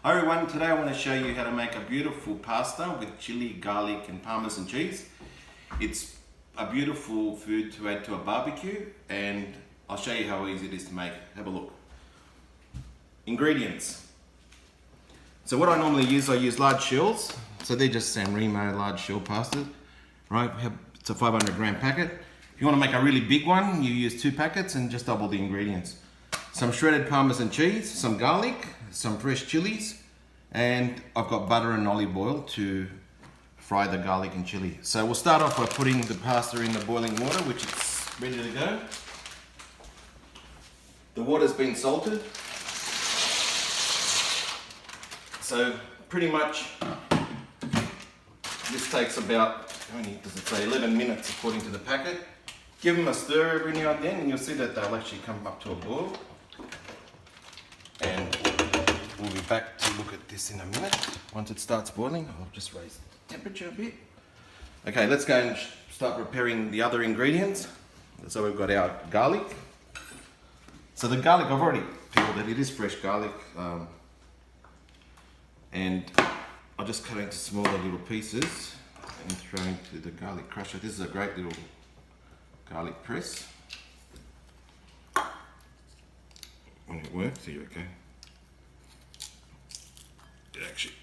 Hi everyone, today I want to show you how to make a beautiful pasta with chili, garlic and parmesan cheese. It's a beautiful food to add to a barbecue and I'll show you how easy it is to make. Have a look. Ingredients. So what I normally use, I use large shells. So they're just San Remo large shell pasta, right? It's a 500 gram packet. If you want to make a really big one, you use 2 packets and just double the ingredients. Some shredded parmesan cheese, some garlic, some fresh chilies, and I've got butter and olive oil to fry the garlic and chili. So we'll start off by putting the pasta in the boiling water, which is ready to go. The water's been salted. So pretty much this takes about, how many does it say, 11 minutes according to the packet. Give them a stir every now and then and you'll see that they'll actually come up to a boil. And we'll be back to look at this in a minute. Once it starts boiling, I'll just raise the temperature a bit. Okay, let's go and start preparing the other ingredients. So we've got our garlic. So the garlic, I've already peeled it. It is fresh garlic. And I'll just cut it into smaller little pieces and throw into the garlic crusher. This is a great little garlic press. When it works, here we go. It actually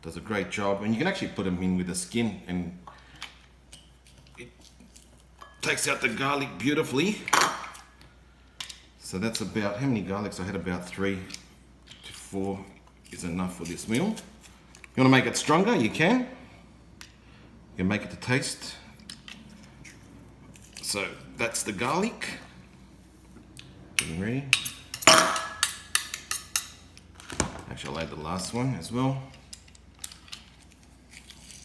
does a great job, and you can actually put them in with the skin and it takes out the garlic beautifully. So that's about, how many garlics? I had about 3 to 4 is enough for this meal. You want to make it stronger, you can. You can make it to taste. So that's the garlic. Getting ready. Actually, I'll add the last one as well.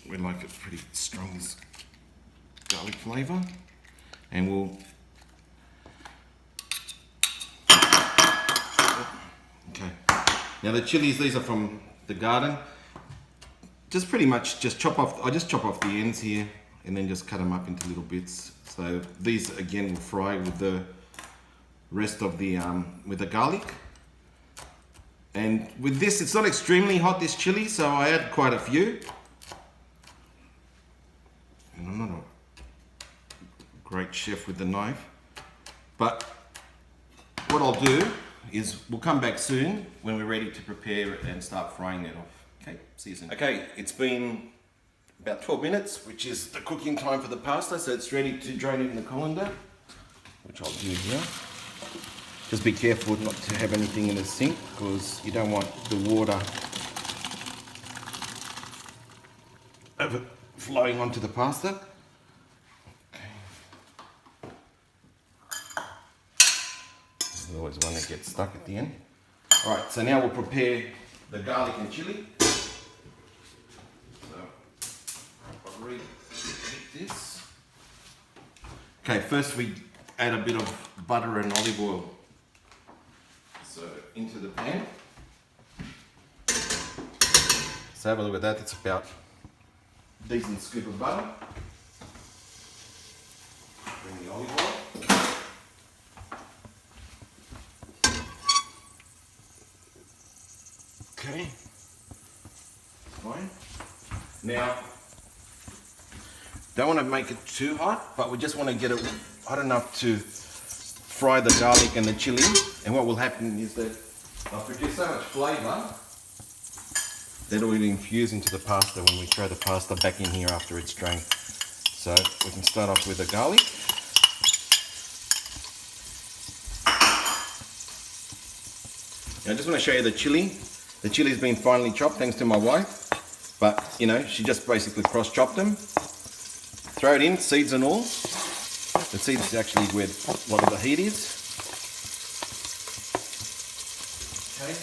We like it pretty strong, this garlic flavour. And we'll... Okay. Now the chilies, these are from the garden. Just pretty much just chop off, I just chop off the ends here and then just cut them up into little bits. So these again will fry with the rest of the garlic. And with this, it's not extremely hot, this chili, so I add quite a few. And I'm not a great chef with the knife, but what I'll do is we'll come back soon when we're ready to prepare it and start frying it off. Okay, see you soon. Okay, it's been about 12 minutes, which is the cooking time for the pasta, so it's ready to drain it in the colander, which I'll do here. Just be careful not to have anything in the sink because you don't want the water overflowing onto the pasta. Okay. There's always one that gets stuck at the end. Alright, so now we'll prepare the garlic and chili. So I'll reheat this. Okay, first we add a bit of butter and olive oil. So into the pan. So have a look at that, it's about a decent scoop of butter. Bring the olive oil. Okay, fine. Now, don't want to make it too hot, but we just want to get it hot enough to fry the garlic and the chili, and what will happen is that they'll produce so much flavour that it will infuse into the pasta when we throw the pasta back in here after it's drained. So we can start off with the garlic. Now I just want to show you the chili. The chili's been finely chopped thanks to my wife, but you know, she just basically cross-chopped them. Throw it in, seeds and all. The seeds is actually where a lot of the heat is. Okay.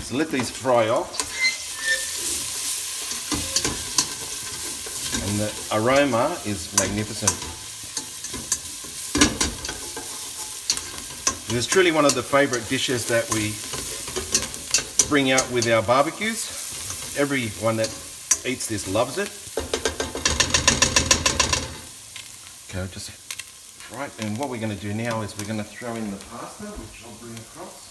So let these fry off. And the aroma is magnificent. It is truly one of the favourite dishes that we bring out with our barbecues. Everyone that eats this loves it. Okay, I'll just Right, and what we're going to do now is we're going to throw in the pasta, which I'll bring across.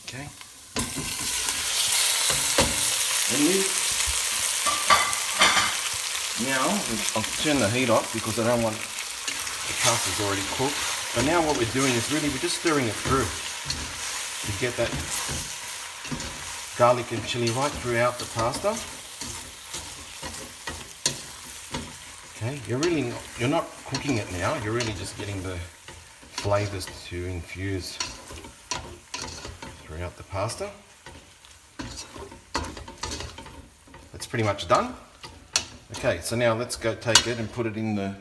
Okay. And now I'll turn the heat off because I don't want the pasta's already cooked. But now what we're doing is really we're just stirring it through to get that garlic and chili right throughout the pasta. Okay, you're not cooking it now. You're really just getting the flavors to infuse throughout the pasta. That's pretty much done. Okay, so now let's go take it and put it in the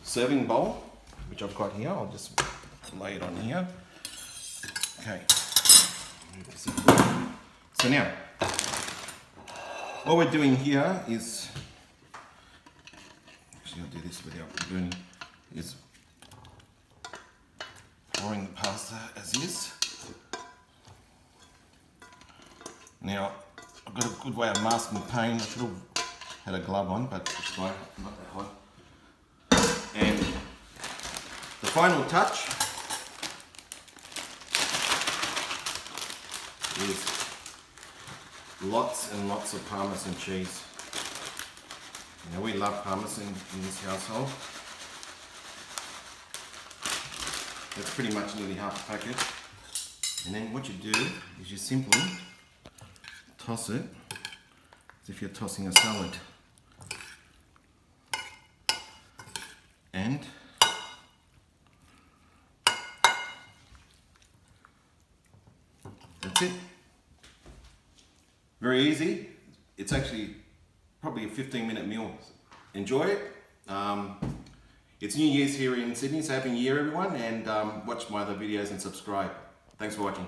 serving bowl, which I've got here. I'll just lay it on here. Okay. So now, what we're doing here is, actually I'll do this without burning, is pouring the pasta as is. Now, I've got a good way of masking pain. I should have had a glove on, but it's fine, not that hot. And the final touch is lots and lots of Parmesan cheese. Now we love Parmesan in this household. That's pretty much nearly half a packet. And then what you do is you simply toss it as if you're tossing a salad. And that's it. Very easy. It's actually probably a 15-minute meal. Enjoy it. It's New Year's here in Sydney, so happy New Year everyone, and watch my other videos and subscribe. Thanks for watching.